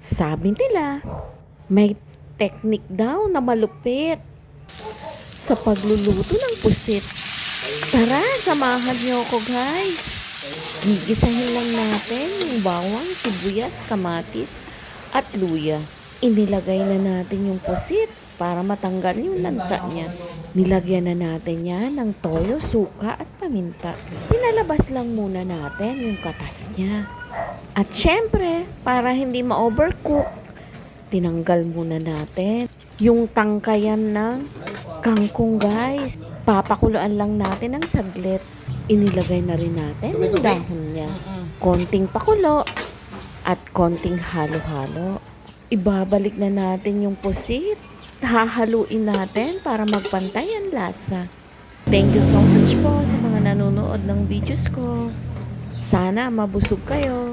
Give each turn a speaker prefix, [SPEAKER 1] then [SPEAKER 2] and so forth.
[SPEAKER 1] Sabi nila, may technique daw na malupit sa pagluluto ng pusit. Tara, samahan niyo ako guys. Gigisahin lang natin yung bawang, sibuyas, kamatis, at luya. Inilagay na natin yung pusit para matanggal yung lansa niya. Nilagyan na natin yan ng toyo, suka at paminta. Pinalabas lang muna natin yung katas niya. At syempre, para hindi ma-overcook, tinanggal muna natin yung tangkayan ng kangkong guys. Papakuluan lang natin ng saglit. Inilagay na rin natin yung dahon niya. Konting pakulo at konting halo-halo. Ibabalik na natin yung pusit. Hahaluin natin para magpantay ang lasa. Thank you so much po sa mga nanonood ng videos ko. Sana mabusog kayo.